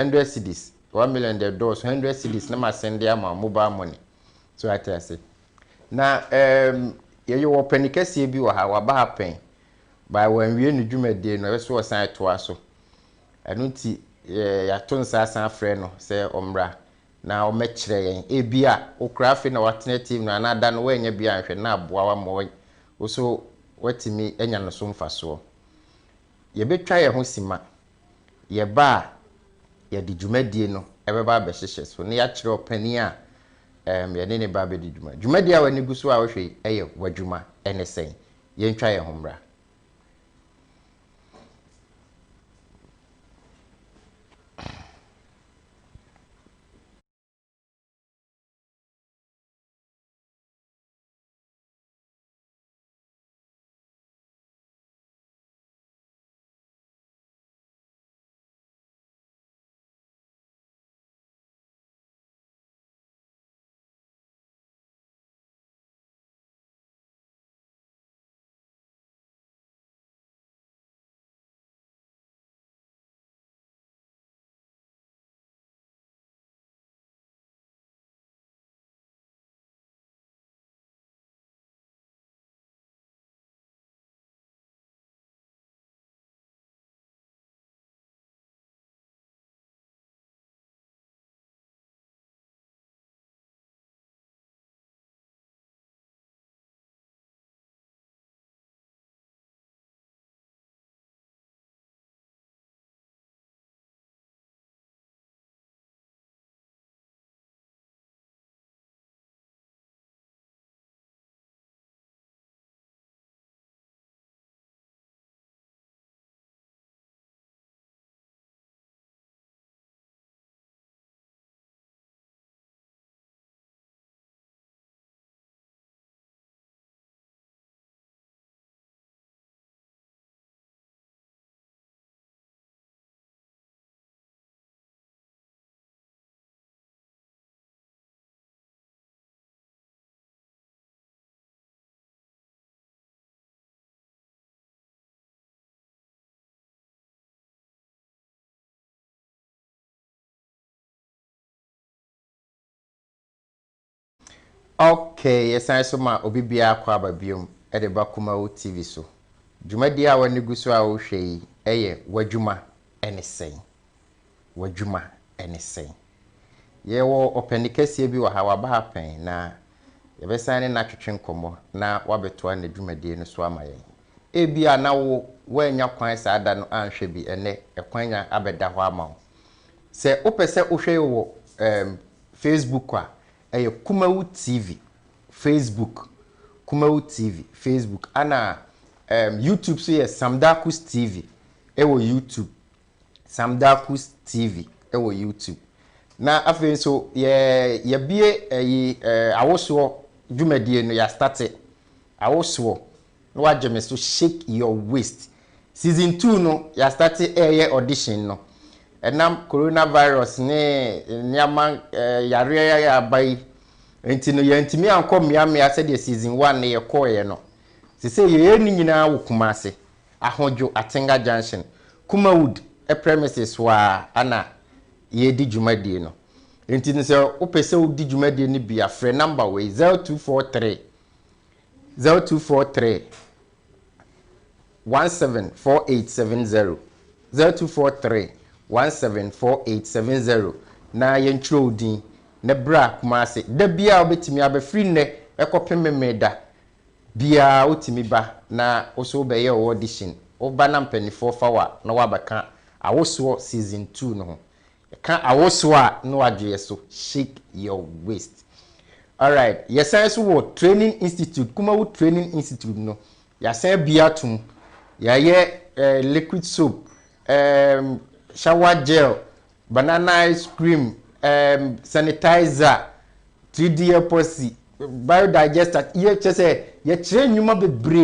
100 cedis 1 million the doors 100 cedis na ma send their mobile money so I tell say na you wo panikase bi wo ha wa ba happen by when we no dwumade no so wo san to aso eno nti ya to nsa san frɛ no sɛ omra na o mɛkyerɛ yɛn ebia okrafi na alternative na anada no wanya bia nhwɛ na aboa wa mo wo so watimi enya no so mfaso ye betwa ye ho sima ye ba ye di dwumadie no ebeba be hyehye so ne ya kyerɛ opani a ye ne ba be di dwumadie a wani guso a wo hwe eye wadwuma ene sen ye ntwa ye ho mra. Okay, yes I so ma obi bia kwa babiom e de bakuma wo TV so. Dwumadi a wani guso a wo hwe yi eye wadwuma ene sen. Wadwuma ene sen. Ye wo openikase bi wa ha wa ba hapen na ye be san ne na twetwe nkomo na wabeto na dwumadi no so ama yen. E bia na wo wanya kwan sa ada no anhwe bi ene ekwanya abeda ho ama wo. Se opese wo hwe wo Facebook a eye Kumawu TV Facebook Kumawu TV Facebook ana YouTube so ye Samdakus TV ewo YouTube Samdakus TV ewo YouTube na afen so ye bie awoso dwumadie no ya start awoso no wageme so shake your waist season 2 no ya start audition no enam coronavirus ne nyama yare ya bai enti no yantimi anko miamia se de season 1 ne yekoye no se ye ni nyina wokuma ase ahojo Atenga Junction Kumawood premises wa ana ye di dwumadie no enti no se opese wo di dwumadie ni bia frɛ number we 0243 174870 0243 174870 na yentro odin ne bra kuma ase da bia obetimi abafri ne ekopememeda bia otimi ba na oso be ye audition oba na mpanifo fawa na wabaka awoso season 2 no ka awoso a no adwe so shake your waist. All right, yesan so wo training institute Kumawu training institute no yasan bia tum ya ye liquid soap shower gel, banana ice cream, sanitizer, 3D epoxy, biodigester. Ye chese ye chere nyuma bebre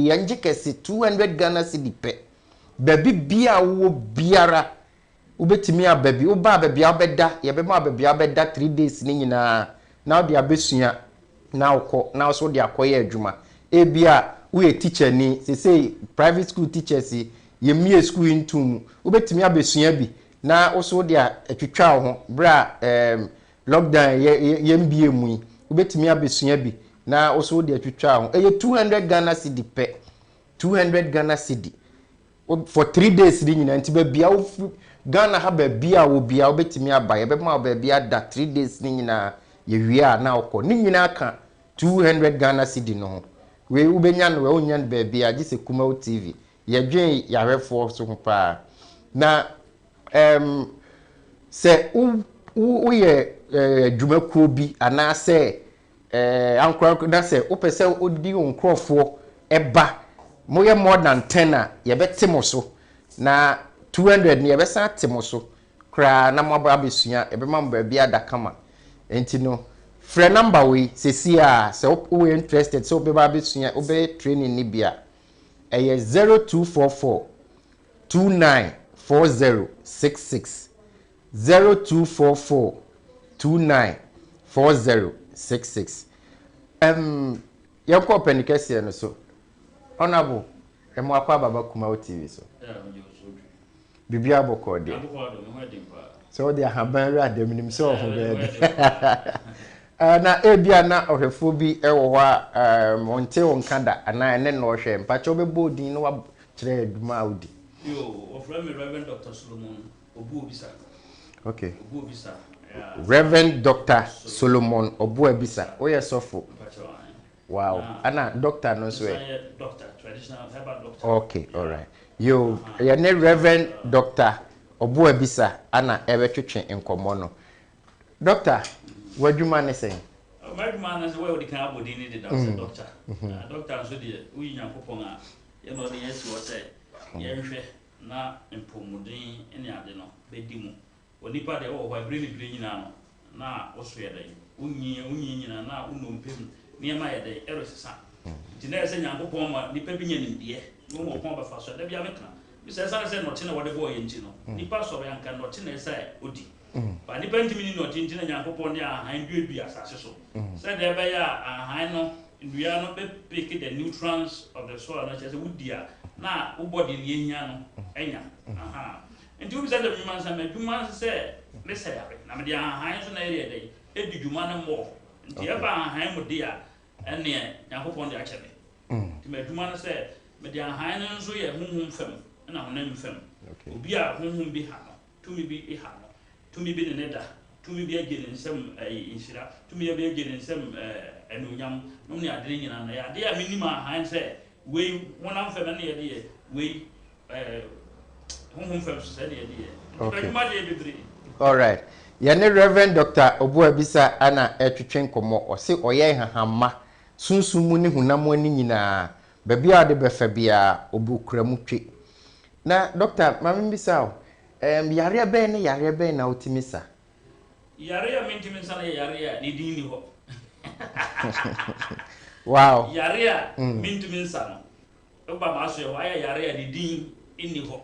yanje kese 200 Ghana cedi pe. Baby bia wo biara ubetimi ababi uba ababi abeda ye be ma ababi abeda 3 days ni nyina na odi abesua na ukọ na so di akoye adwuma e bia we teacher ni say private school teachers ye mie school intum ubetimi abesua bi na also dia etwitwa ho bra lockdown yembie mu ubetimi abesua bi na also dia etwitwa ho 200 Ghana cedi pe 200 Ghana cedi for 3 days ni nyina nti ba bia Ghana ha ba bia wo bia obetimi aba ye be ma ba bia da 3 days ni nyina ye wia na okọ ni nyina ka 200 Ghana cedi no ho we ubenya no we onya ba bia gise Kumau TV ye dwen yarefo so pa na se u ye dwumakuo bi ana se ankora na se o pese odi onkrofo eba moye more than 10 a ye betimo so na 200 ni ye besa timo so kra na mo abesua e be ma ba bia da kama enti no free number we sesi a se o interested so be ba besua o be training ni bia eye 0244 294066 0244 294066 yanko penikese no so honorable emo akwa baba Kumau TV so bibia bokode so they haban ra dem nim so ho be na ebia na ohwefo bi ewo ho a monte wonkada ana ene no hwe mpacho be bodin no wa kire aduma audi yo ofra me Reverend Dr. Solomon Obuobisa. Okay. Obuobisa. Reverend Dr. Solomon Obuobisa. Oye sofo. Wow. Ana doctor no so. Doctor, traditional herbal doctor. Okay, all right. Yo, ya ne Reverend Dr. Obuobisa ana ebetwetwe enkomo no. Doctor, wadwuma ne sen? Wadwuma na se we odi kan abodi ni de doctor. Doctor so de uyi nyankopon a ye no de yesi wo se yenhwe na empomudin ene ade no bedi mu onipa de wo bri nyina no na oso ye dai unyi nyina na unompem niema ye dai erosesa nti na ese nyankopon ma nipa bi nya nimdie no mo pon ba fa so da bia meka bi se se no te na wode bo ye nti no nipa so ya nka no te na ese odi ba nipa ntimi ni no te nti na nyankopon ne ahan duadu asase so se de be ya ahan no ndua no be pick the nutrients of the soil na chese wudia na wo body ni ehia no enya aha nti wo bisa da dwuma nsa me dwuma se me se yare na me dia ahan so na area dai edi dwuma no mo nti e ba ahan mo dia ene yakopon dia chebe nti me dwuma no se me dia ahan no so ye hunhum fam na honam fam obi a hunhum bi ha no tumi bi e ha no tumi bi ne da tumi bi agye nsem inshira tumi bi agye nsem enunyam no ne ade nyina na ya de a minima ahan se we wonam fam na ye de we fam so se de ye okay all right ya ne Reverend Dr. Obuobisa ana etwetwe nkomo o se oye hahama sunsumu ni hunam ani nyina ba bia de befa bia obukura mu twe na doctor mama bisa o yare be ne yare be na otimisa yare ya mintimisa na yare ya ni dini ho wow yare ya mintimisa no oba ma so ya yare ya ni din inni ho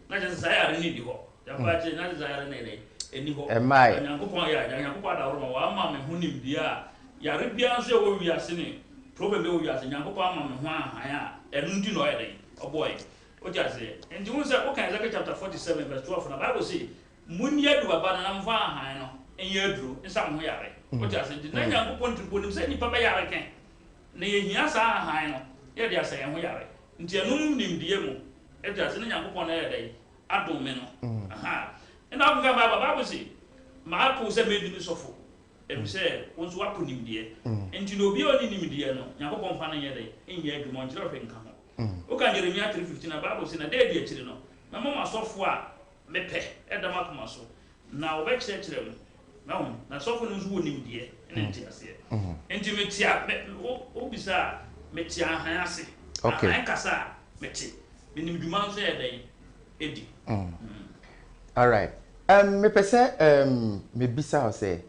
na je sa yare ni di ho ya pa je na je yare ne eni ho nyankopon ya nyankopon da woro wa ama me ho nimdia yare bia so wo wiase ne problem be wo wiase nyankopon ama me ho ahan a enu ndi no ya dai oboy o jase enti wo se o kan Isaiah chapter 47 verse 12 na Bible say munni adu baba na mfa ahan no enye aduro nsa mo yare o jase ndi na nyankopon tripo nim se nipa be yare ken na ye hia sa ahan no ye dia se ye ho yare nti enu nimdie mu e jase na nyankopon na ya dai adom me no aha ina ko ga baba si ma ko se me di sofo e bi se won so wapo nimdie enti no bi oni nimdie no yakopon fa na ye dai enye adwuma njira fe nka ho o ka Jeremia 3:15 na Bible si na de di akiri no na mama sofo a mepe e da makoma so na wo be kire mu na sofo no so wo nimdie enti ase enti metia o bisa metia han ase an kasa meti nimdwuma so ye dai edi all right me pese me bisa o say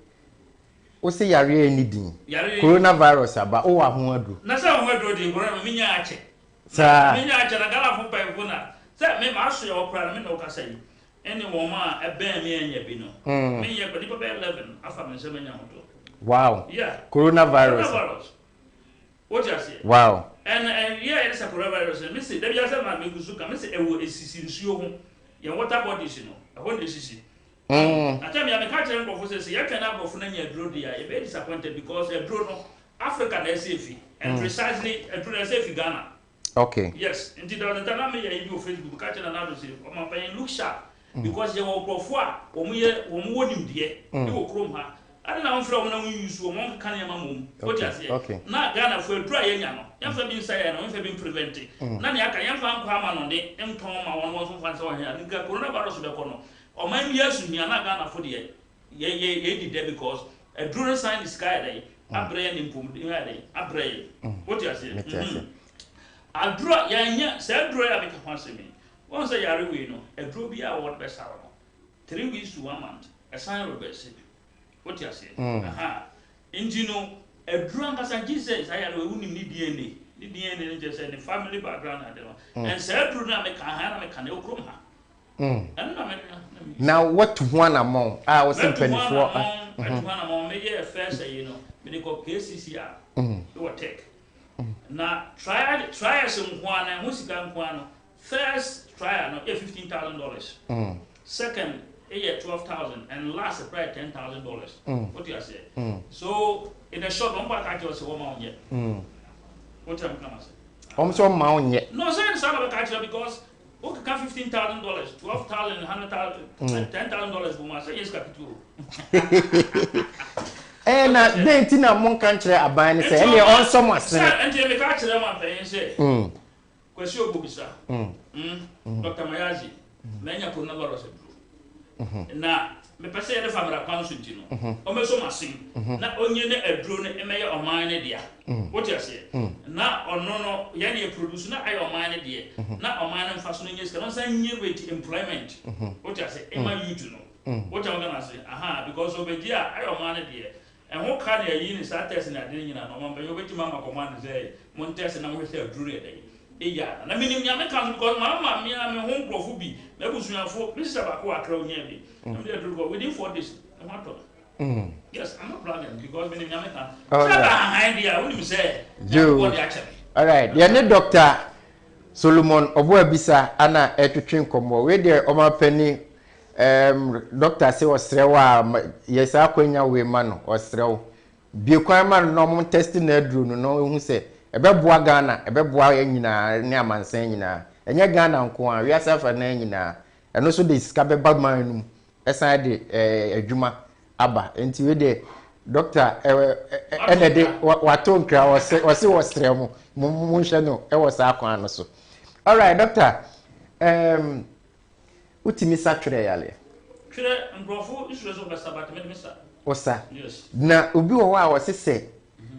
o say yare ni din coronavirus aba o wa ho adu na say ho adu din corona me nya ache sa me nya ache na gala fo pa fo na say me ma so ya opera me no ka say ene wo ma e ben me anya bi no me ye ko nipa be 11 afa me se me nya ho to wow yeah coronavirus what you say wow and yeah it's a coronavirus me say there be say ma me gusuka me say e wo esisi nsuo ho ye water bodies no ɛhɔ ne sisi atam ya me ka kyerɛ nkrɔfo sɛ yɛ twɛn abrɔfo na nya aduro dia e be disappointed because aduro no Africa na ɛsɛ and precisely aduro na ɛsɛ Ghana. Okay. Yes, indeed the time me ya on Facebook ka kyerɛ na do say o ma pan look sharp because you wɔ nkrɔfo a wɔn wɔ nimdeɛ ne wɔ krom ha ade na wɔn frɛ wɔn na wɔn use wɔn ka ne ma mom what you say na Ghana for aduro a yɛnya no yɛmfa bi nsa yɛ no yɛmfa bi prevent na ne aka yɛmfa nkɔ ama no de ntɔn ma wɔn so fa nsa wɔ ha nika coronavirus be kɔ no o man bi asu hia na Ghana for de ye did there because aduro sign the sky dey abrɛ ne mpom dey abrɛ what you say aduro yɛnya sɛ aduro ya be ka fa sɛ me wɔn sɛ yare we no aduro bi a wɔde bɛ saw no 3 weeks to 1 month ɛsan rebɛse what you say inji no aduro ankasa Jesus ayare we unim ni DNA ne just say the family background ade no and sɛ aduro na me ka ha na me ka ne okrom ha now what one among I was in 24 me yeah first you know me go KCC do take na try some one and musika nkwano first trial no $15,000 second $12,000 and last price $10,000 what you say so in a short one part I just say woman yet what I'm gonna say so mount yet no say some of the because okay, $15,000, $12,000, $100,000, $10,000 for myself. Yes, capital. Eh, na den ti na mon kan kire aban ni say e on so mo sen. And you make ka kire ma pe say. Kwesi obobisa. Dr. Mayazi, menya coronavirus aduro. Na me pese e famra kwanso nti no. O me so masin. Na onye ne aduro ne e meye oman ne dia. What you say? Na ono no ye na produce na ayo oman ne dia. Na oman ne mfa so no nye ska no san nye rate employment. What you say? E ma you to know. What you gonna say? Aha, because obedi a ayo oman ne dia. And who can you use that test in a dinner? No one, but you wait to Mamma command say, Montes and I'm with her drew day. Yeah, and I mean, you can't because Mamma, me, I'm a home profubi. Maybe soon I thought Mr. Bakua crow near me. I'm there to go within 4 days. Yes, I'm not planning because when you idea, what do you say? You all right, you're not Doctor Solomon Obuabisa, Anna, to train combo. Where there, Oma Penny. Doctor say osrewa yes akwanya we ma no osrew bi kwan ma no mo test na adru no hu se ebeboa Ghana ebeboa nyina ne amansan nyina enya Ghana nko a wi asafa na nyina eno so de sika beba man num esan de adwuma aba enti we de doctor enede wato nkra wose osrew mo nhwe no e wo sa akwan no so all right doctor utimi satwere yale twere ngrofo isure so besa bat me sa osa yes na obi wo wa wosese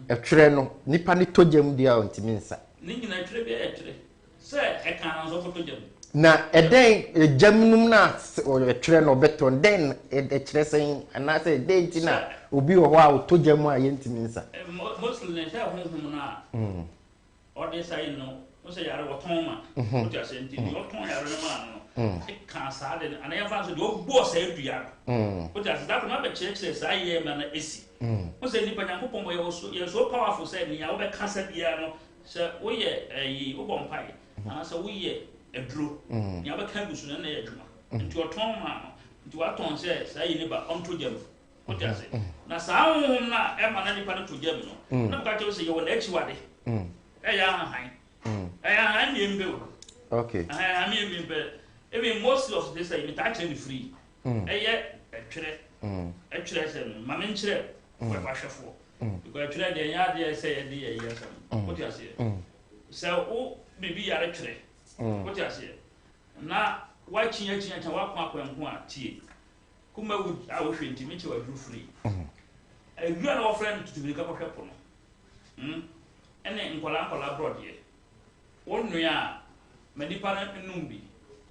etwere no nipa ne tojam dia ontimi nsa ni nyina twere bi etwere se e kan so tojam na eden jamnum na etwere no beton den etwere sen ana se den ti na obi wo wa tojam a yentimi nsa mostly ne sha honhom na ode sai no o se yare wotoma o ti ase nti o ton yare no ma no can sad and I have the old boss every year. But that's that not the church says I am an AC. What's any Panaco you're so powerful, said me, I'll be cassette piano, sir. We a ubon pie, and so we a drew. You have a canvas and a drum. And to a tom, to what Tom says, I never unto them. What does it? Now, some not ever any part to German. Not that you say you're an actually. I am in bill. Okay. I mean, in bed. Even most of this are actually free. Actually, Mamma Chere, for because the yard say, yes, what you say. So, maybe you are actually what you say. Now, watching it and walk up and one tea. Kuma would I wish to meet you a free. A good friend to become a couple. And then Kola brought ye. One we are, many parent and numbi.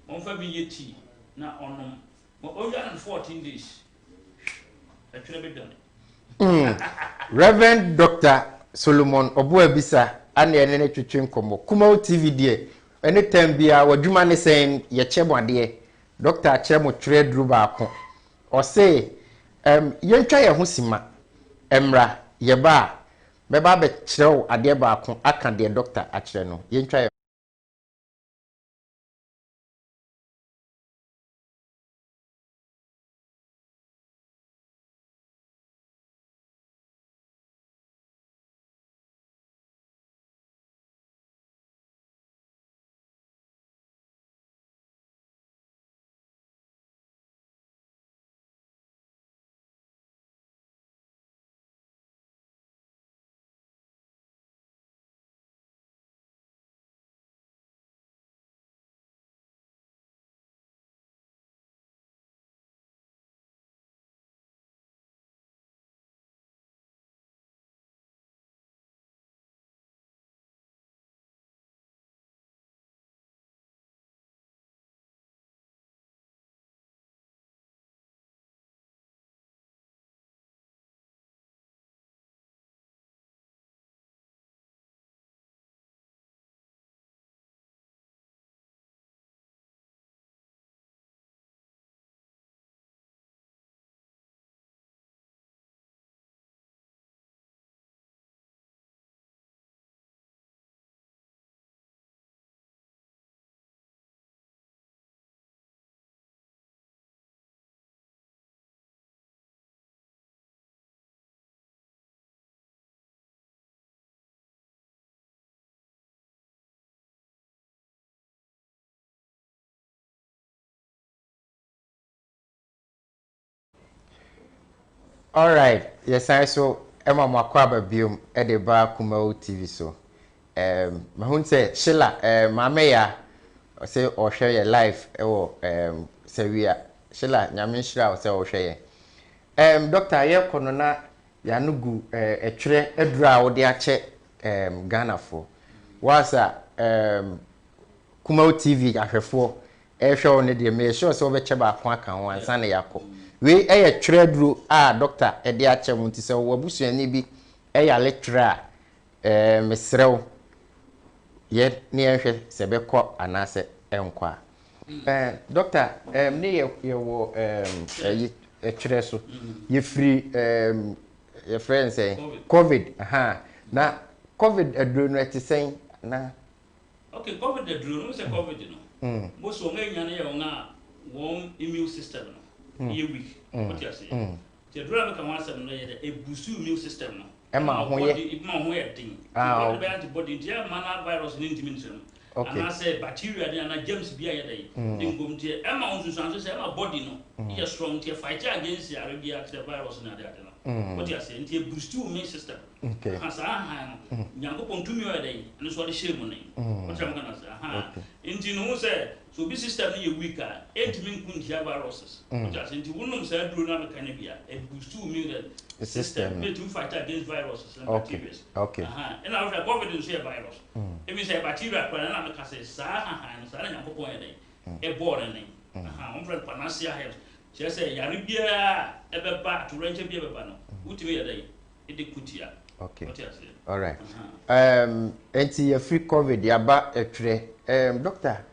On Fabi tea, now on 14 days. Actually, done. Reverend Dr. Solomon Obuabisa, and the NNA Twitching Combo, Kumo TV, dear. Anytime be our Jumani saying, ye chemo dear, Dr. Chemo trade rubako. Or say, yen try a husima, Emra, ye bar, Beba chow a dear barco, I can dear doctor at Cheno, yen try. All right. Yes, I so Emma Makwaba biom e de ba Kumau TV so. Mahun say Sheila mame ya say o share your life e wo say we Sheila nyame shira o say o share. Doctor ye kono na ya nugu etwere edura wo de ache Ghana for. Wasa Kumau TV ahwefo ehwe ne de me sure say obeche ba ko aka ho ansa na yakọ we eye tredru doctor e de ache mu nti se wo busuani bi eye lecturer mesrew ye ne ehwe se be kọ anase enkwa doctor ne ye wo tredre so ye free ye friend say covid na covid adru no etisen na okay covid adru no say covid no most of them are one immune system no ye weak what you say the drug can once no ye a boost immune system no Emma ho ye thing the antibody the mana virus ni ntimi ntino and I say bacteria dey na germs bia ye dey ngom tie Emma on so say Emma body no ye strong tie fight against the virus na dey what you say the boost immune system okay ha sa ha no nyankopon tumi o dey no so dey share mu nei what am gonna say ha nti no say so be system ye weaker ntimi nkuntia viruses what you say nti wonum say duro na meka ne bia e boost immune system to fight against viruses and bacteria okay and now the covid is a virus if you say bacteria kwa na meka say sa ha no sa na nyankopon ye dey e born nei on friend panacea health she say yare bia e be ba to range bia be ba no utimi ye dey e de kutia okay what you say all right anti ya free covid ya ba etwere doctor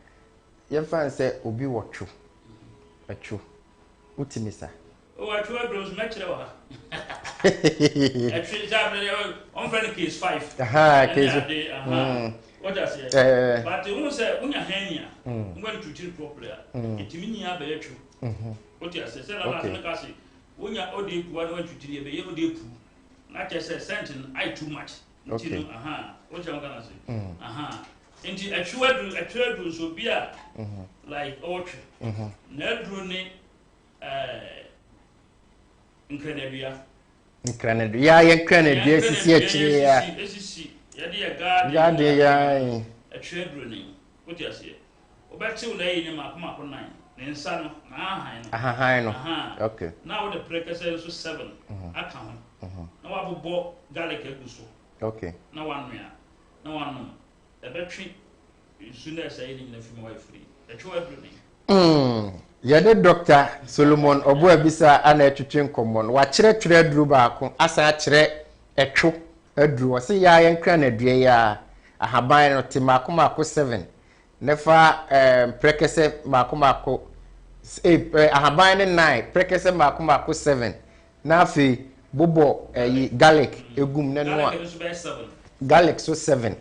ye fan say obi wotwo etwo utimi sa o atwo adros matchere wa actually that on friend case 5 case what I say but you say unya hania when to treat properly itimi ni aba etwo what you say na na ka say unya odi ku when to treat be ye odi pu na che say sentin I too much what you what you gonna say nti atwo so bia like otwe na duro ni Nkranadu ya nkranadu esisi akire ya esisi ya de gade ya atwedro ni what you say obeti una yi ni makoma ko 9 ne nsa no na ahan no okay now the precursor so 7 aka ho na wabobo garlic eguso okay na wanua na wanu ebetwi suna say ni na fimi wa free atwedro ni yade Dr. Solomon Obu Abisa ana etwetwe nkommon wa kyerɛkyerɛ aduru baako asa kyerɛ etwo aduru wo se ya yenkra na due ya ahaban no te makomako 7 nefa prekese makomako ahaban ne 9 prekese makomako 7 na afi bobo garlic egum ne no a garlic so 7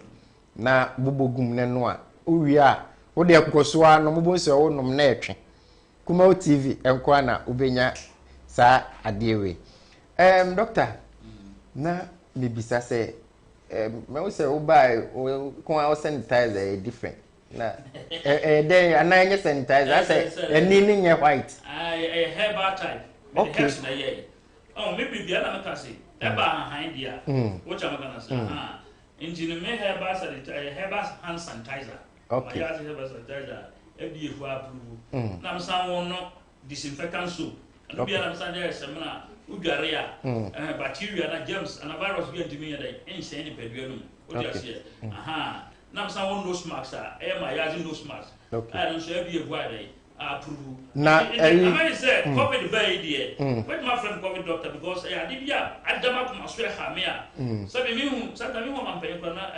na bobo gum ne no a uwi a wo de akoso a no mobo nse wo nom na etwe Kumau TV enkwa na ubenya sa adewe doctor na bibisa say me we say obai ko a sanitizer different na then ananya sanitizer say eni nye white herbal type okay na ye maybe bia na meka say eba han dia what am gonna say engine me herbal sanitizer herbal hand sanitizer okay herbal sanitizer FDA for approval. Now, someone no disinfectant soap. And be an Sunday seminar, Ugaria, bacteria, and germs, and a virus get to me at the insane pedunum. What you say? Now, someone nose masks are my yazin nose mask. I don't say be a wide approval. Now, I said, COVID very dear. But my friend COVID doctor, because I did, I don't must swear Hamia. So, sometimes you want to pay for that.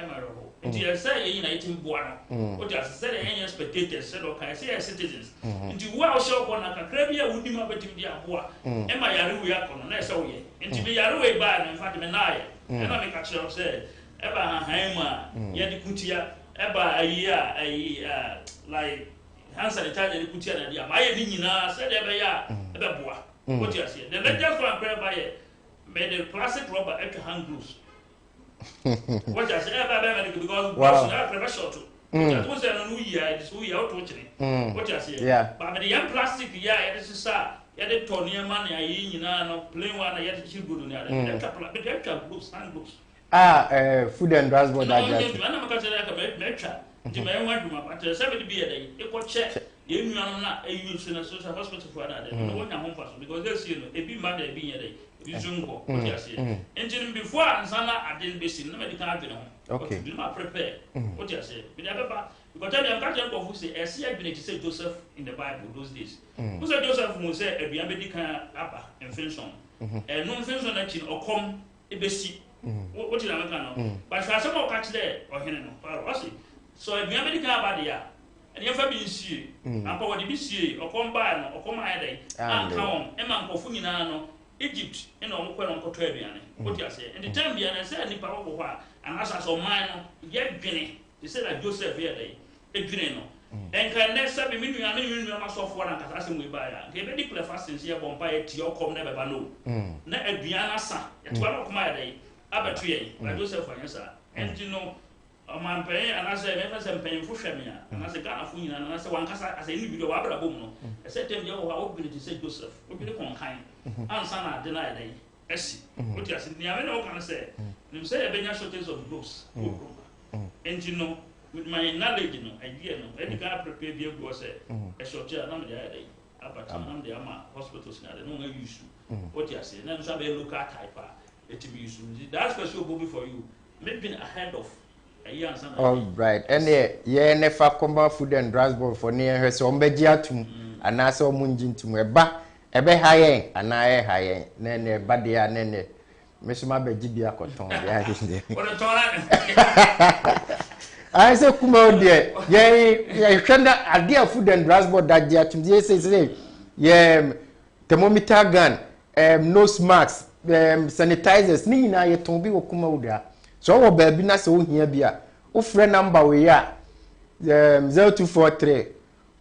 Nti say yin na itim boa no o just say any spectators say do kan say citizens nti wo a show ko na kakra bia wudi ma betim dia boa e ma yare we akono na say wo ye nti me yare we ba no in fact me na ye e na me ka chere say e ba han ma ye di kutia e ba ayi like hand sanitizer di kutia na dia ma ye ni nyina say de be ya e be boa what you say the latest one prayer by ye made the plastic rubber at hand gloves. What I say because wow. Pressure too. That was a new year, this year out watching. What I say, but the young plastic, yeah, this is ya de to niema na ayi nyina no plain one na ya de chibudu ni ade de twa de twa groups hand groups food and transport that just na maka tell ka me twa di me wan duma but say be be dey e ko che ye nuanu na ayi so na social hospital for that no wonya home pass because they see no e bi ma da e bi nye dey e zungo o ti ase engine before ansana adin be sin na medical adwene ho okay do not prepare o ti ase be dey baba because tell them catch them for say e see adwene to say Joseph in the Bible those days who say Joseph mo say aduan be di kan aba infection no infection na chi okom e be si what did I make no but for some of catch there or hene no what say so if you have medical about there and you have been see and for what be see or come by no or come ahead and come e man ko fu nyina no Egypt e no mo no ko to aduane what you say and the time there na say ni pa wo ho and as so man no ye dwene they say that Joseph here dey e dwene no and can next be me nua no ma so for na kasa se mu ba ya ke be declare fasting here bompa e ti o come na be ba no na aduane asa e to ba come ahead abatu ye ba Joseph anyasa and you know man pay and I say me say pay for hweme a and I say Ghana fu nyina na say wan kasa as any video wa bra bom no e say tem ye wo ha obi to say Joseph obi kon kan ansa na de na dey esi what you say ni ame no kan say nim say e benya shortage of groups and you know with my knowledge no idea no e can prepare be go say e shortage na me dey abata na me ama hospitals na dey no nga use what you say na so be local type it be use that special bobby for you maybe ahead of all right and yeah never come food and transport for near her so mbeji atum anase omunji ntum eba ebe hayen anaye hayen nene badia nene mesuma beji bia koton bia hinde I say kuma ode ye hwenda ade food and transport that dia atum ye say yeah thermometer gun nose masks sanitizers ni nyina ye ton bi okuma ode so wo ba bi na se wo hia bi a wo frɛ number we ya 0243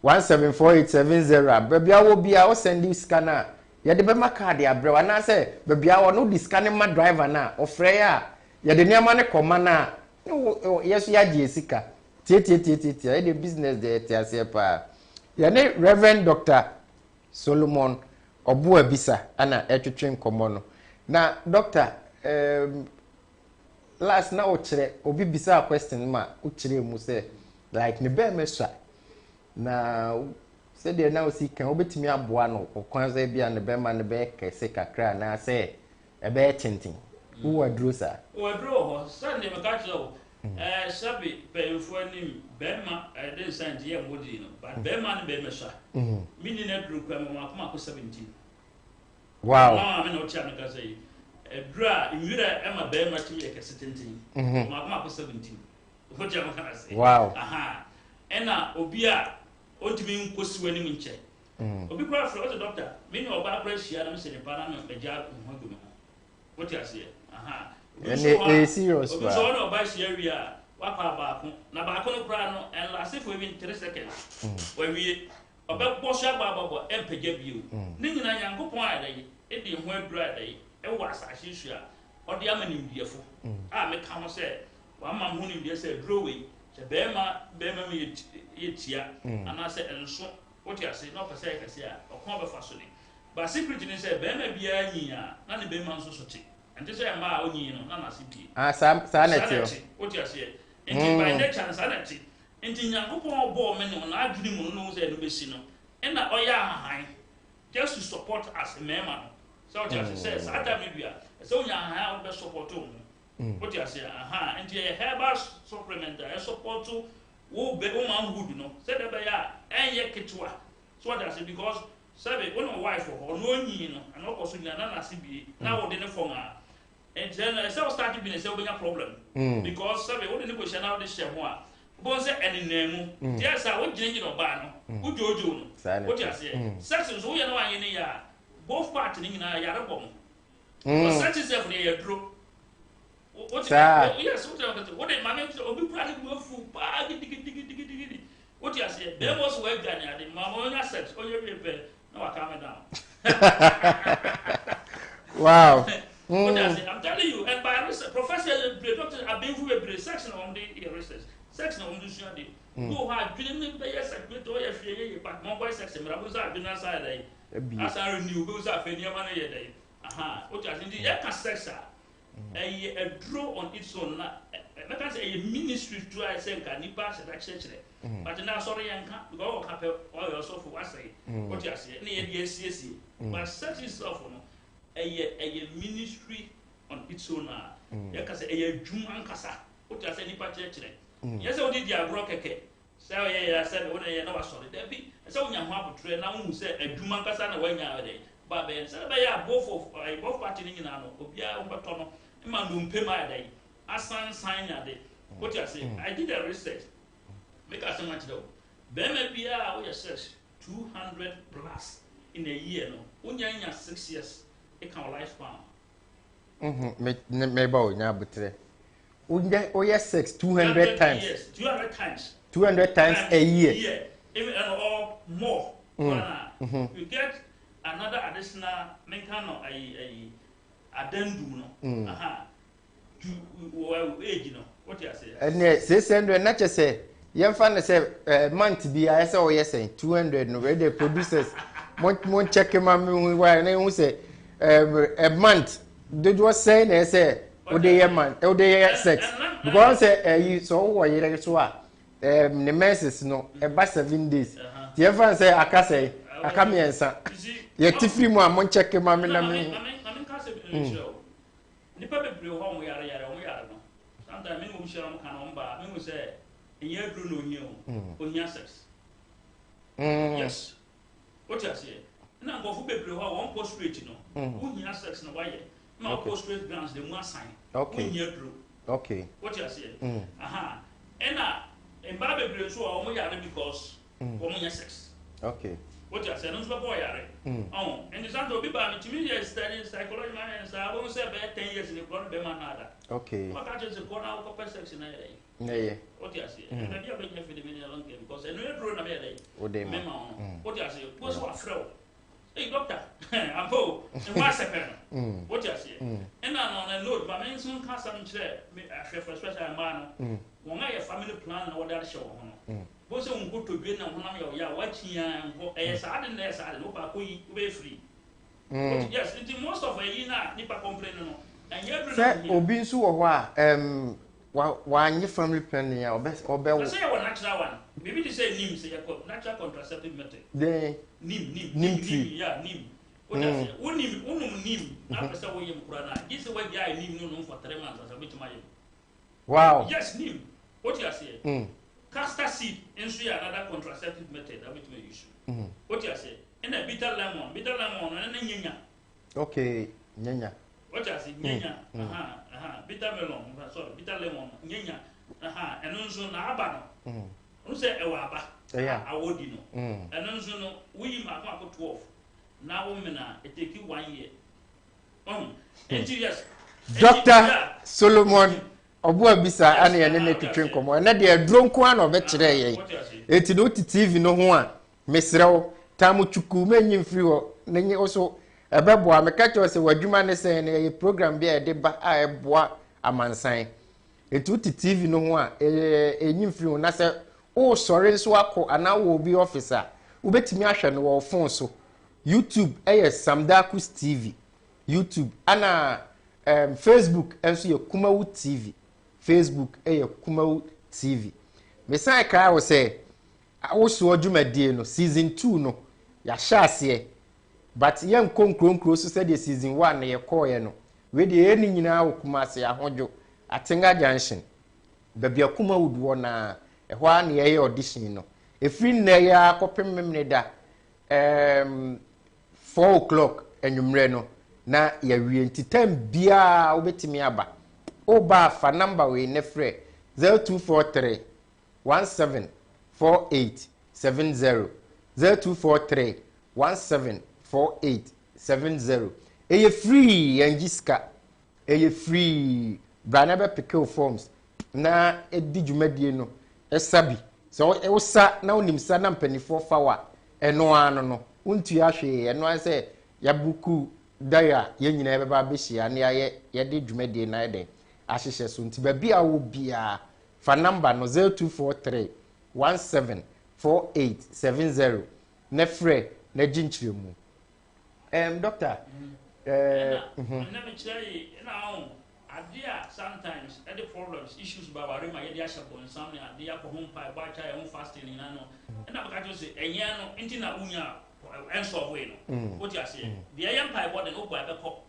174870 ba bia wo bia wo send scanner ye de be ma card ya bre wana se ba bia wo no di scanner ma driver na o frɛ ya ye de niam ne koma na yeso ya die sika tie e de business de tiase pa ye ne Reverend Dr. Solomon Obu Abisa ana etwetwe nkomo no na doctor last na o kire obi bisa question ma o kire mu say like ne be mesha na say de na o si kan obetimi aboa no o kwan say bia ne be ma ne be kese kakra na say e be tintin wo wadro sa wadro ho sande me ka kire o sabi pemfo anim be ma de sande ye modi no but be ma ne be mesha mini na dru kwa ma akoma ko 17 wow na me no tia me ka say Dra, Yura, Emma Bema to me a sitting. Mamma 17. What you can say? Wow. Aha. Enna, Obia, Otimin Cosi winning in check. Obi cry for the doctor. Many of our precious Adams in the Parliament, a job in Hogum. What you say? Aha. And they serious. So, no, by Sierra, Wapa Baco, Nabaco Prano, and last if within 3 seconds. When we about Bosha Baba and Pegabu. Ning and young point, it didn't wear dry. E was ashisha or the amani biafo me come say one man who in say drawing the bema me yetia and I said and so what you say not per se or come fashion but secret in say bema bia nya na the bema so so and this say ma onyi no na na sibi sanity what you say in by nature sanity enti nyankopon bo me no na adwini mu no say no besi no and na oya han just to support us mema no so just says Adam Libya so you have best support what you say and the herbal supplement I support to who be woman would know said the ya and ye kitwa so what I say because say when a wife or no you know and also na CB now the phone and then I started being a problem because say what the negotiation now this share one bon say any name yes I would change no ba no wo jojo no what you say sex so you know any ya both parties in a yarabom. Such is every year drew. What yes, what a man will be proud of food. What you say? There was well done at the Mamma said, oh, you're repair. No, I calm down. Wow. I'm telling you, and by Professor Doctor, I've been through a section on the research. sex na wondu sua de go ha adwene ne be yes secret o ye hwe ye but mo boy sex mra bu za adwene asa dai asa renew be za afani ama na ye dai aha o ta ndi ye ka sex a a draw on its own na me can say a ministry to I say can nipa se da church but na sorry yanka because o happen all yourself for what say what you say na ye dey see but sex itself no a ministry on its own ya ka say a dwuma nkasa what you say nipa church yes o di agro keke say o ye ya say o na ye na wa sorry there be say o nya ho abotre na hu say adwuma nkasa na wa nya there ba be say be ya both party ni nyina no obia o beto no ma no mpe ma dai asan sign ya de what you say I did a research make us much though be me bia o search 200 plus in a year no unya 6 years e kan lifespan me ba o nya butre unya o sex 200 times yes 200 times 200 times a year even or more you get another additional menkano a addendum no to age no what you say and 600 na che say yemfa na say month bi I say o yes 200 no we the producers mon check ma me why na hu say a month did you say na say o dey year month o dey year sex because say you so wo yere so a ne menses no eba 7 days yemfa say aka say aka me ensa ye tifiri mu a mon check ma me na me ka say nipa bebre ho mo yare no sometimes me mo share mo kan on ba me mo say enye dru no hia o hia sex yes what you say na go fu bebre ho won prostrate no o hia sex na why na prostrate glands de mo assign okay hia dru okay what you say aha ena en ba bebre so o mo yare because o mo hia sex okay what you say no so boy yare and the santo be ba me timi ye study psychology man and say I won't say be 10 years in the front be man nada okay what ka just go na ko sex na ye yeah what you say and be a big for the many long game because and we draw na be dey o dey me ma what you say go so afro hey doctor I'm po and what happen what you say and na load but me sun ka some chere me ahwe for special man no won ga family plan na what that show ho bo se un ko to dwe na honam ya wachia nko sa ade na sa ade no pa ko yi be free yes it most of a na nipa complain no and you say obi nso wo ho a wa anye family planning ya obe say you natural one maybe they say nim say you natural contraceptive method then nim tree yeah nim what you say unum nim na pesa wo yem kura na gise wa dia nim no for 3 months as bit my wow yes nim what you say castor seed into another contraceptive method that we use what you say and a bitter lemon and nyanya okay nyanya what you say nyanya bitter melon sorry bitter lemon nyanya and also na aba no no say e wa aba awodi no and also no we ma ko 12 now women it take you 1 year and yes Dr. Solomon obu abisa ana ye ne twetwe nkomo na de adronko ana obekire ye eti no TV no ho a mesrew tamu chuku menyi mfiri ho nenye oso ebeboa mekacho se wadwuma ne se ne ye program bia de ba a eboa amansan eti TV no ho a enyi mfiri ho na se o sore nso akọ ana wo bi officer ubetimi ahwe no wo phone so YouTube Samdakus TV YouTube ana Facebook enso ye Kumawu TV Facebook Kumawu TV me sai ka wo se awoso adwumadie no season 2 no ya hyase but yem konkronkro so se de season 1 na ye koye no we de eni nyina wo Kumase ahodwo Atenga Junction babi Kumawu do na ehwa na ye audition no efri na ya kopem memne da 4 o'clock enwumre no na ya wie ntitam bia obetimi aba oba fa number we ne frɛ 0243 174870 0243 174870 eye free yangiska eye free brana be pick forms na edi dwumadie no esabi so ewusa na onimsa na mpanifo fawa eno ano no untu ahwe eno an se yabuku daya yenyina ebeba behia na ye de dwumadie na ede ahyehyɛ so nti ba bia wo bia fa number no 0243 174870 na frɛ na ginchire mu doctor na me chere na adia sometimes any problems issues baba rema ye dia shabo nsam na adia ko hom pa ba cha ye hom fasting na no na baka jo se enye no nti na unya enso boy no what you say the yam pa body no boy be ko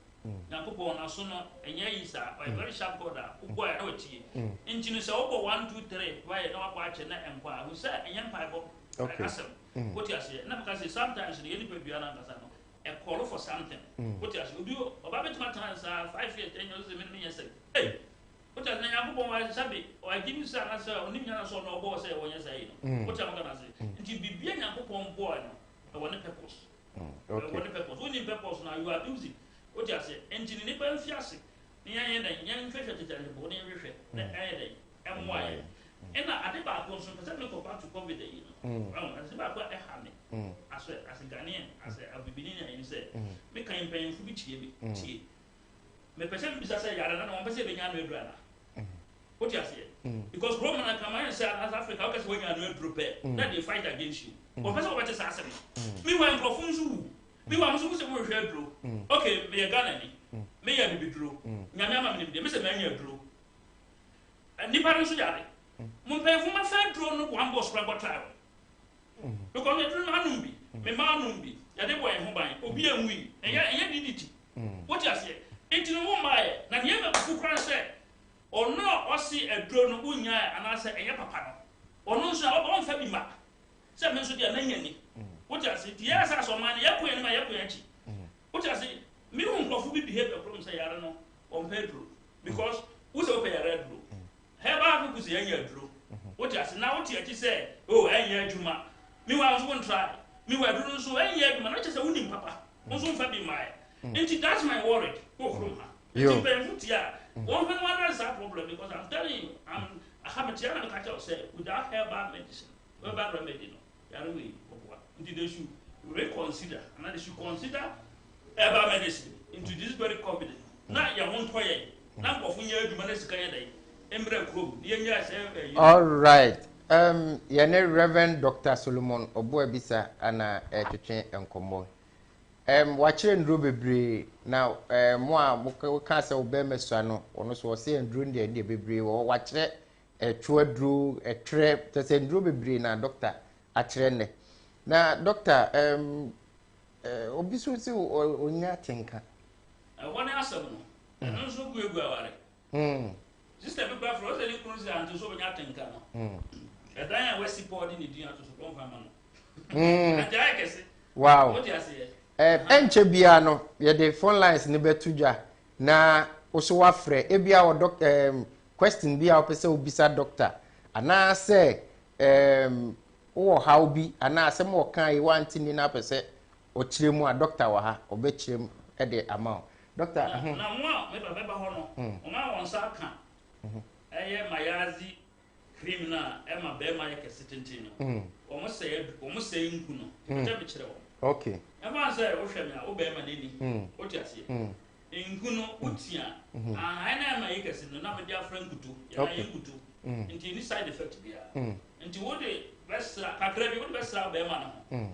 na popo na so no enye yi sa very sharp god a boy na wetie nti no se obo 1 2 3 why na wa cha na empa who say enye pa bo asem what you say na baka say sometimes the any pe bia na ngasa no a call for something. What you do about it, 5 years, 10 years, me say, hey, what you say, I sabi, or I give you some answer, only you so no boss say when you say, what I'm gonna say. And you be being a coupon boy, I want a purpose. Okay. What a purpose. When you purpose now, you are losing. What you say, engine in the fiasco, near young treasure to tell you, bonnie river, the air, and why. And I did back on some percent go back to COVID, you know. I said, I have as a Ghanaian, as a beginning, and said, make a paying for which he may percent be say, I don't want to say the young brother. What you say? Because Roman and Command said, as Africa, because when you are not prepared, that they fight against you. Professor, what is happening? Meanwhile, Profunzu, meanwhile, supposed to be a drew. Okay, may a Ghanaian, may I be drew. Yamama, Mr. Mania drew. And the parents are mon père vous m'a fait drone no one boss crab travel because the drone anumbi me ma anumbi ya de boy ho ban obi anwi enye diditi what you say enti no wo mai na ne ma ku kran say ono osi a drone no unya ana say enye papa no ono so o fa bi ma say me so dia na nya ni what you say dia sa so man ya ko ma ya ko ya chi what you say me hu nkofu bi behavior problem say yare no on pedro because who say o pay yare dro heba ku say anya dro what you say now what you say oh anya adwuma me wa so won try me wa dro so anya adwuma na say unim papa won so fa bi mai enti that's my worry go from her enti ben futia one when one has that problem because I'm telling you I have a channel catch up say without herbal medicine herbal remedy no yare we okwa enti they should reconsider and they should consider herbal medicine into this very confident na ya won toye na kofu nya adwuma na sika ya dai all right yene Reverend Dr. Solomon Obuebisa ana twetwe enkomo wachire ndro bebre na mo a ka se obemesua no ono so se ndro ndie bebre wo wachire twoadru etre tese ndro bebre na doctor achire ne na doctor obiso se onya tenka wona asem no no so guegu aware sister be bra for us any cruise and so nya tenka no dan we support ni dia to so don fama no and I guess wow what you say enche bia no ye the phone lines ni betudwa na oso wafre e bia o question bia opese obisa doctor ana say wo how bi ana asem wo kan yi wanti ni na pese o kiremu a doctor wa ha obe kirem e de amount doctor na mo me ba ho no o ma won sa kan eye mayazi criminal e ma be ma ye kesitenti no o mo say nku no te be kire wo okay e ma say o hwe me a o be ma neni o ti ase nku no utia na ma ye kesi no na me dia friend kutu ya na ye kutu nti ni side effect bia nti wo de besra kakra bi wo de besra be ma no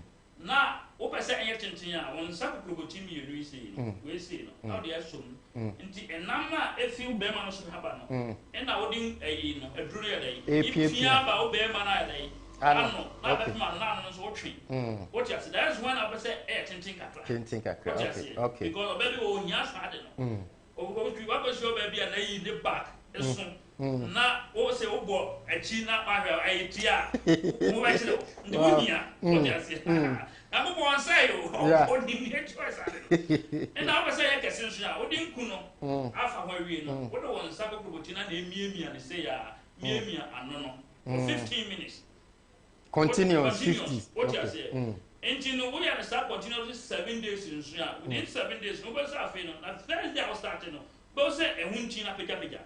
na wo pese enye tenten a won sa kokoti mi yenu isi we si no how dey asom nti enam na efi be ma no so haba no na wo din ayi no aduru ya dai ifia ba wo be ma na dai ano na be ma na no so wotwe what you say that's when I say tenten kakra okay because baby wo nya sa de no o go twi wa ba show baby na yi the back eso na wo se wo bo achi na ba hwa ayi tia wo ba chile ndi wo nya what you say na mo bon say o di mi choice ale and na ba say ya kese nso a o di nku no afa hwa wie no wo do won sa ko proboti na emiemia ne say ya miemia ano no for 15 minutes continuous 50 what you say and no we are start continuously 7 days nso a within 7 days no be say afi no na Thursday I was starting no but say e hunchi na peja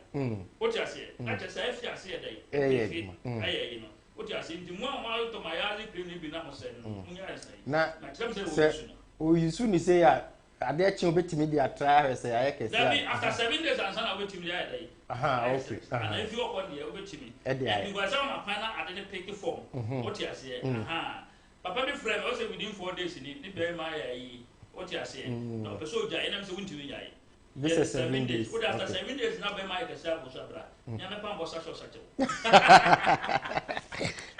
what you say na just say fi ase dai ayi no what you say ndi mo ma to my early clinic bi na mo say no munya say na say o yusu ni say ya ade chi obetimi dia try say ayeke say after 7 days and sana obetimi dia dey okay and if you work on there obetimi and because some ma pana ade ne pick form what you say papa be friend o say within 4 days ni be ma ya yi what you say no person oja enam say wuntimi ya yi this is 7 days what after 7 days na be ma ya say abuso abra nya me pa bossa so sache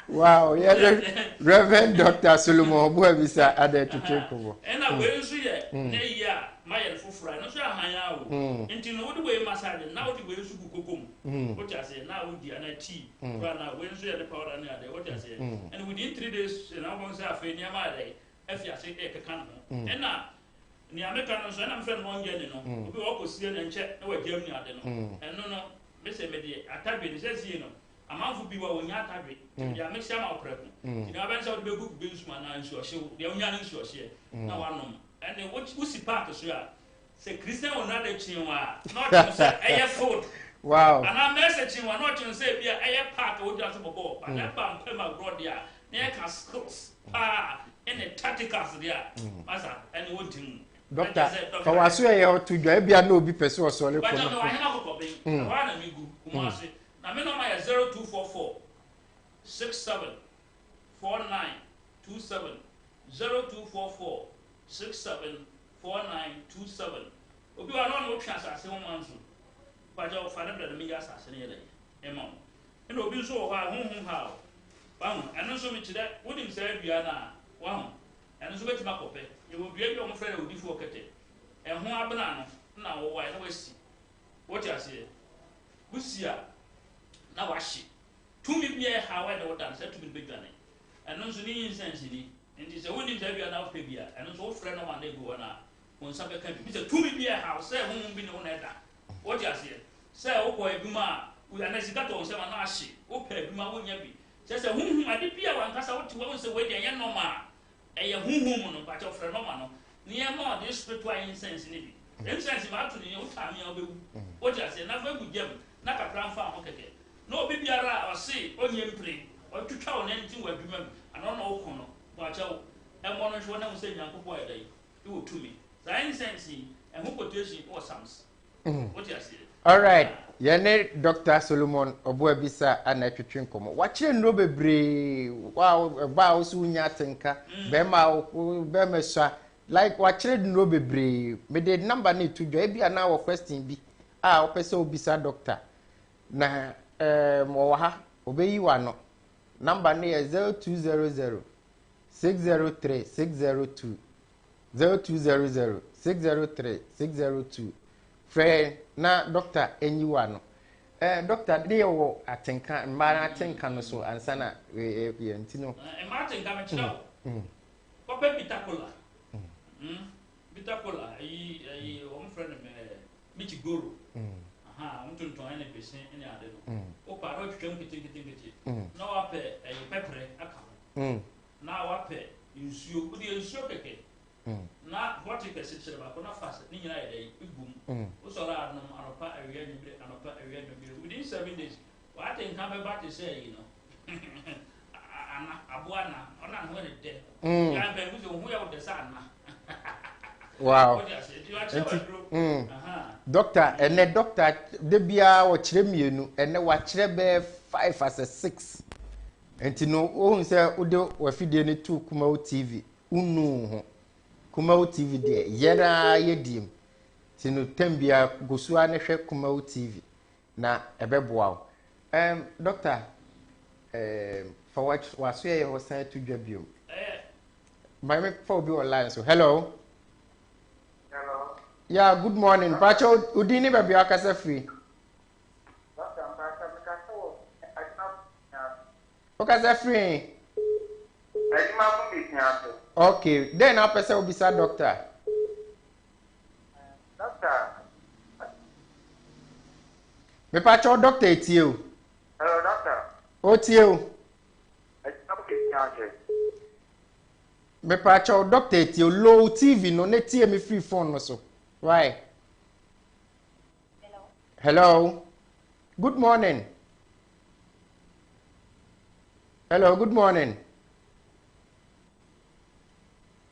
wow yeah Reverend Dr. Solomon Obuabisa ade tutuko and na we nso ye na ya ma ye fofora no so ahanya wo enti no wode we massage na wode we nso kukokom what you say na wode ana tea na we nso ye the powder na ade what you say and within 3 days na won say afa ni ama ade afia say e keka no and na ni ameka no so na mfre no nge ni no obi wo kosie na nche na wajam ni ade no and no me say me de atabe ni say no amanfo bi wa wonya atadwe ya me sia ma opreku ni aben say be book be nsuma na nsu ohye de wonya na nsu ohye na wanom and wo si park so ya say Christian will not let you not say air food. Wow. And I'm messaging one not to say be air park or just a ball, but that bam pema brought there. Near can skills in a tacticals there. Massa and one thing. Doctor, for was you to drive bia no be person or so. But no, I have a copy. One and me go Kumasi. Now me no my 0244 67 4927 0244 67 4927. Obi wa no no twa asase ho manso. Ba ja o fa na me ya asase ne yele. Ema. Ena obi so ho ha honhom ha. Ba ho, eno so mi kire, wonim sa adua na wa ho. Eno so betima kope. Ye wo dua bi o mo frɛ na odifu okete. Ɛho abena no na wo wa na wasi. Wo ti ase. Busia na wahye. Tumi bi e ha wa na wo dan sa tumi be dwane. Eno so ni insense ni. Nti se wonim sa adua na wo pɛ bia, eno so wo frɛ na wa na ego na on sabe kan bi se tumi bi e ha say honhom bi ne wo na da. Wo ti ase. Say wo ko eduma we anasika to se ma na ahye. Wo pɛ eduma wo nya bi. Se honhom ade bia wa nkasa wo ti wo se we de ye normal. Eye honhom no ba che ofre normal no. Ni e ma de spiritual incense ni bi. Incense ma to ni wo ta mi obewu. Wo ti ase na fa gu gem na kakra mfa ho keke. Na obi biara o se onye mpre. O twitwa wo na nti wa aduma mu. Ano na wo ko no. Wa che wo e mo no hwe na wo se nyankopɔ ya dai. E wo tumi. Sa incense e ho quotation o sams. Wo ti ase. All right. Yene Dr. Solomon Obuabisa ana twetwe nkomo. Wa kire nro bebre. Wow, ba wo su nya tenka. Be ma sha. Like wa kire nro bebre. Me de number na to jo e bia na wo question bi. O pese obisa doctor. Na mo wa ha obeyi wa no. Number na 0200 603 602 0200 603 602. Friend na doctor enyiwa no doctor dey wo atenka mara atenka no so ansana we ntino mara atenka me chira papa bitakola bitakola ai o mo friend me michi goro mtu nto ene pese ene ade no o pa ro twetwam kiti na wa pe pepre aka na wa pe nsuo o de nsuo keke na boti kesi chere ba kona fast ni nyina ya dai igum o so ra adnom anopa awia nyimbre within 7 days wa ate nka be ba te say you know ana abuana ona ho ne de ya be mu so hu ya wo de sa ana wow doctor ene doctor de bia wo kire mienu ene wa kire be 5 as a 6 enti no o hu se o de wa fidie ne tu kuma o tv unu ho Kumau TV de yera yedim tinu tembia gosua ne hwe Kumau TV na ebeboa doctor for what was you was saying to Jabio my for be online so hello yeah good morning pacho udini baby akasa free doctor pacho mikaso akasa free okay, then I'll pass over beside doctor. Doctor. Me pacho doctor it's you. Hello, doctor. What's you? Me pacho doctor it's you. Low TV no net me free phone no so. Why? Hello. Hello. Good morning. Hello, good morning.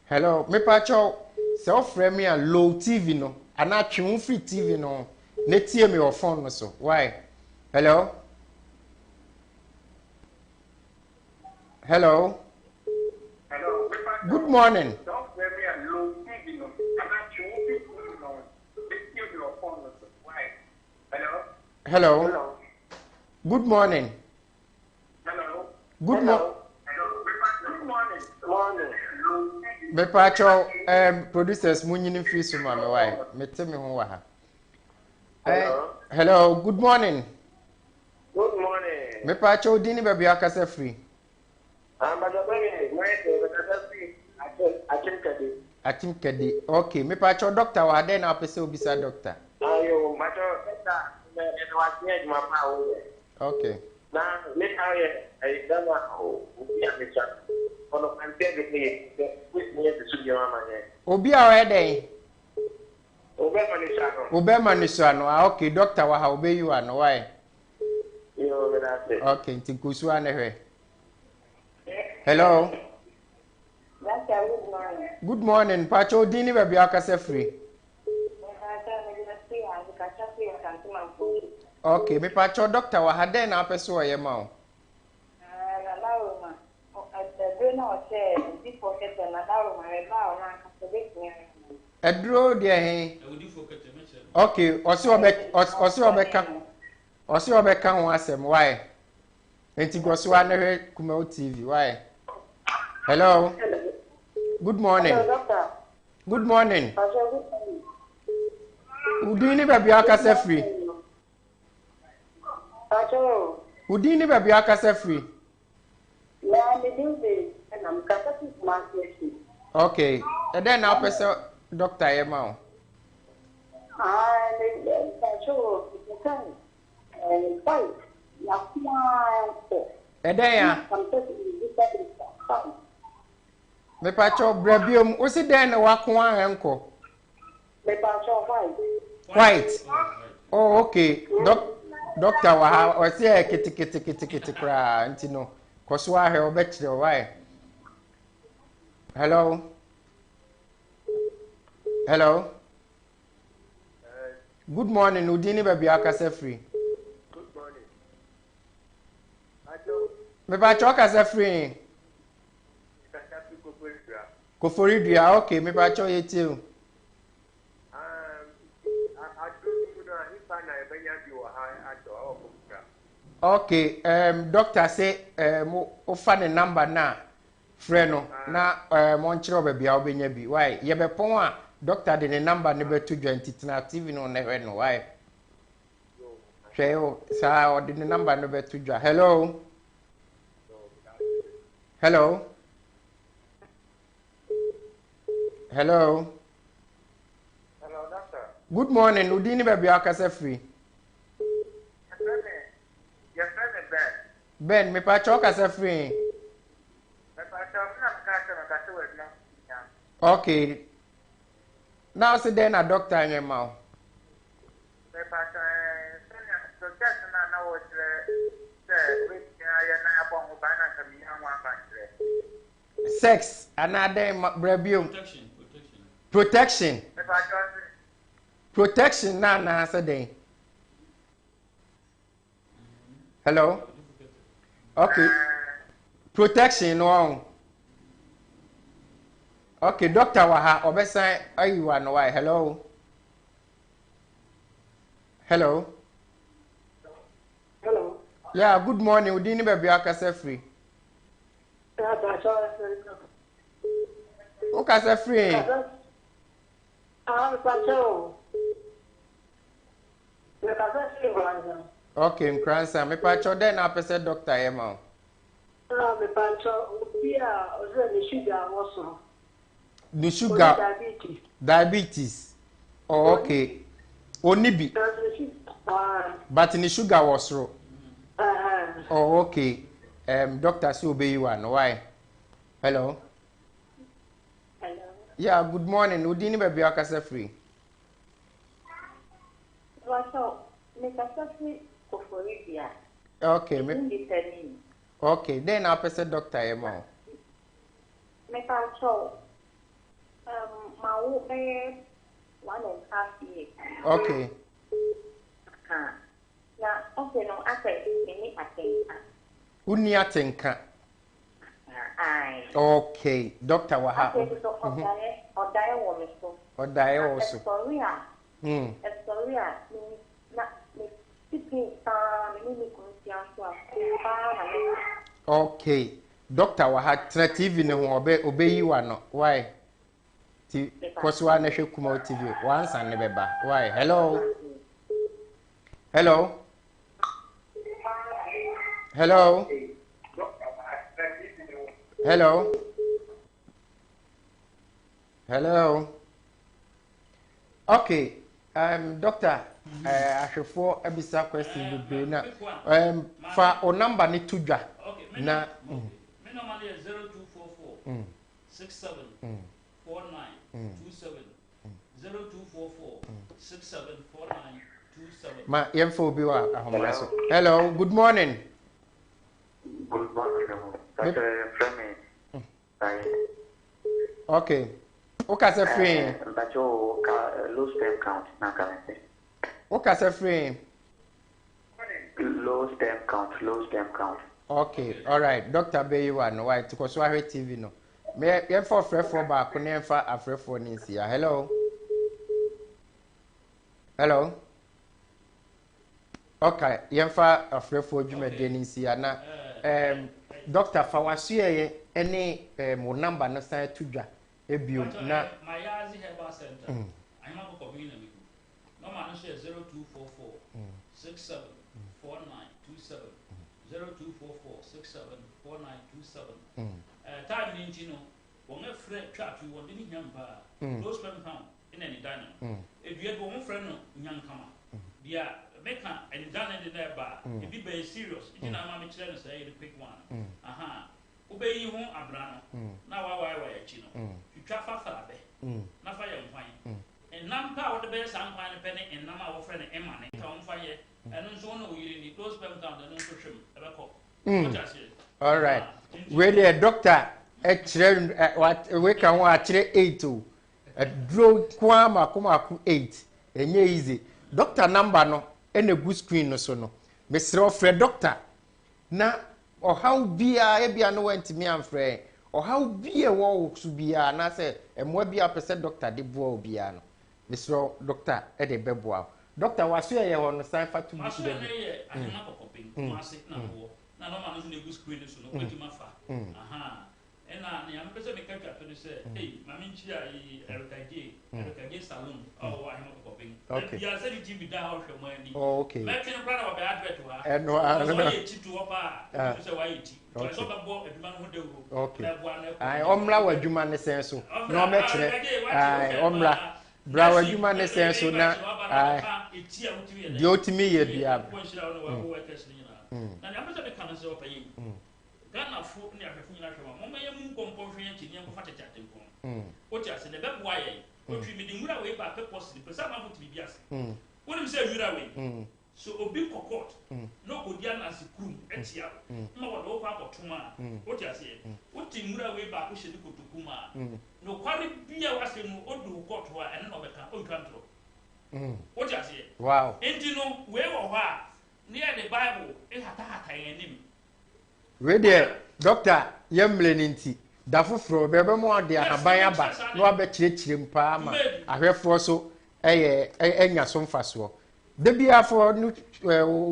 Hello, me pacho So frame me a low TV no. And I tune free TV no. Net hear me or phone no so. Why? Hello? Hello? Hello. Good morning. Don't frame me a low TV no. And I tune free TV no. Net hear me or phone no so. Why? Hello. Hello? Hello. Good morning. Hello. Good morning. Good morning. Morning. Me pacho producers munyini free so ma me why. Me tell me ho wa ha. Hello. Hello, good morning. Good morning. Me pacho dini baby akasa free. But the way I can tell you. Atim kedi. Okay, me pacho doctor wa den na pese obisa doctor. Ayo, macho, was near my power. Okay. Now, let I don't know who be a mission. On a pandemic, with me at the studio. Obi a wa den. Obama, Obema ni so ano. Okay, doctor wa ha obe you ano why? you know, Okay, nti kusu ane hwe. Hello. That's a good morning. Good morning. Pacho dini baby akasa free. Okay, me pacho doctor wa ha den na pese wo ye ma o. Edro de he. Okay, osi obeka ho asem why? Enti goso ane hwe Kumau TV why? Hello. Good morning. Hello, doctor. Good morning. Good Udini baby akasa free. morning. Udini baby akasa free. Okay. And then now person doctor Emma. And then ya me pacho brabium o si den na wako anko. White. Oh okay. Doctor wa ha o si e kiti kra nti no. Koso ahe obekire why? Hello. Hello. Good morning. Udini baby akasa free. Good morning. Me ba akasa free. Koforidua. Okay, me ba cho yetiu. Okay, doctor say o fa ne number na frɛ no na mo nkyerɛ obabi a obenya bi. Why? Ye be pon a doctor de ne number ne beto dwantitina TV no na hwɛ no. Why? Hwɛ o sa o de ne number no beto dwa. Hello. Hello. Hello. Hello, doctor. Good morning. Udini baby akasa free. Your friend is Ben. Ben, me pa cho kasa free. Okay. Now say then a doctor in your mouth. Sex, another brabium. Protection. Protection, na say then. Hello? Okay. Protection, no. Okay, doctor waha, obesan ayiwa no why? Hello? Hello? Hello. Yeah, good morning. Udini baby akasa free. Okasa free. Okay, nkransa. Me pa cho den na pese doctor yema. The sugar. Diabetes. Oh, okay. Onibi. But the sugar was low. Oh, okay. Doctor say obey you one. Why? Hello. Hello. Yeah, good morning. Udini baby akasa free. Okay, okay. Then I pese doctor yema. my old man 1.5 years. Okay. Now, okay, no, I say, I think. Uni atenka. Aye. Okay. Doctor Waha. I say, so, or die woman, so. Or die also. Sorry, sorry, not speaking, okay. Doctor Waha, TV no obey you no. Why? Because one nation come out TV once and never back. Why? Hello? Hello? Hello? Hello? Hello? Okay. Doctor, I should for a bizarre question be now. For o number ni tuja. Okay, Na normally 0244 67 49 27 0244 67 49 27. ma yemfo bi wa ahomaso. Hello, good morning. Good morning. That's a friend. Okay. Okay, say free. But you low stem count now coming. Okay, say free. Low stem count. Okay, all right. Doctor Beyiwa no why to so ahwe TV no. Me yemfo frefo ba ko ne yemfa afrefo ni nsia. Hello. Hello. Okay, yemfa afrefo dwumade ni nsia na Doctor Fawasuye any mo number no san tudwa ebio na my yazi herbal center. I'm not going to be. No man share 0244 67 49 27 0244 67 49 27. Time in Chino, when a friend trap you want any young bar, those men come in any diner. If you have one friend, young comer, yeah, make and done in the bar. If you be serious, you know, I'm trying to say the quick one. Aha. Obey you home, Abrano. Now, why, Chino? You trap for not fire and fine. And none power the best I'm fine a penny and number of friend and money come fire. And so no, you need close pen count and no push him ever call. All right. Where the doctor what we can watch 8 a draw kwama kuma 8 enye easy. Doctor number no and a good screen no so no. Mr. Fred doctor na or how be a no went to me and friend or how be a wall to be na say and what be a percent doctor de boy be no. Mr. Doctor Eddie Beboa. Doctor was here on the sign for 2 weeks. I'm not coping. Na no man no go screen so no kweti mafa aha ena ne am pese me ka twa to say hey mami nchia yi erikaje salon oh I am coping ya say the TV da ho hwe mo ani okay me twen pra na be advert wa no no ye ti to oba so wa ye ti so ba bo aduma no de wo okay ai omra wa aduma ne sen so no me kire ai omra bra wa aduma ne sen so na ai di otimi ye bia na nyamba be kana se opanyi Ghana fo ne afefu nyina hwema mo maye mu nkompo hwe nti ne nkofa tete atempo o ti ase ne be boa ye o twi mi di nwura we ba purpose pesa ma fo ti bi ase woni mi se nwura we so obi kokot no odia na se krum etia ma wo do kwa akotuma o ti ase o ti nwura we ba ko hye kotokuma no kwari bia wase no o do koto a ene no be ka o ntwantro o ti ase wow enti no we wo ho a near the Bible it hata yenim we there doctor yemle ninti da foforo bebe mo ade ahaban aba no abekirechire mpa ama ahwefo so enya so mfaso de bia fo no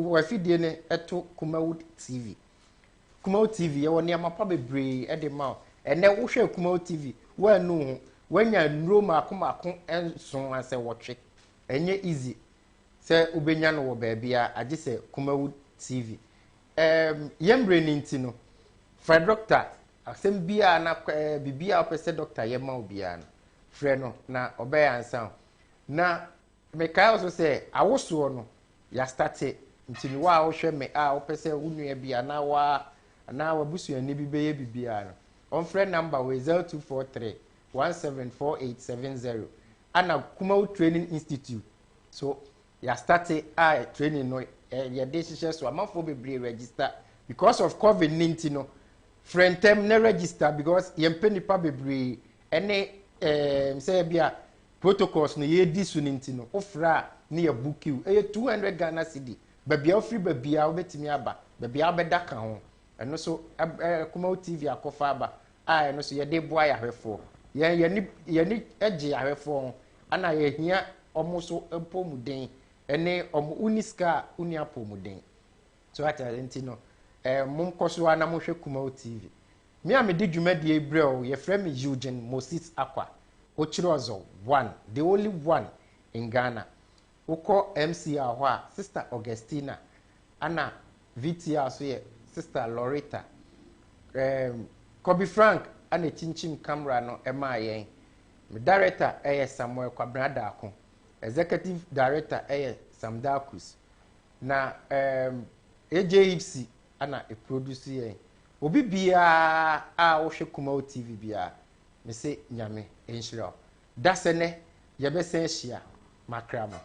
wafidie ne eto Kumawood TV ye woni amapa bebre ede ma ene wo hwe Kumawood TV wanu ho wanya nro makomako enso ase wotwe enye easy se ubenya no wo baabia age se Kumawood TV yembre ninti no fra doctor asem bia na bibia opese doctor yema obia no frɛ no na obey ansa na me kai also say awoso no ya start ntini wa wo hwɛ me opese unua bia na wa busuani bi beye bibia no on frɛ number we 0243 174870 ana Kumawood Training Institute so ya start training no ya dey so amafo be register because of COVID-19 no friend them ne register because yempe nipa bebre ene say bia protocols no ye di so ninti no ofra ne ye book you 200 Ghana cedi babia ofri babia obetimi aba babia obeda ka ho eno so kuma TV akofa aba eno so ye de boa ya hwefo ye ni ege ya hwefo ana ye hia omo so empomuden ene omo uniska uni apomuden so ata nti no mum koso ana mo hwe kuma TV me am di dwumadi ebrel ye frame Eugene Moses Akwa Ochirozo 1 the only one in Ghana uko MC ho a Sister Augustina ana VTR so ye Sister Loretta Kobe Frank ana chinchim camera no ema yen me director Samuel Kwabrada ako executive director Sam Dakus na AJFC ana e produce yen obi bia a wo hwe kuma TV bia me se nyame enhira dasene ye be sen hia makramo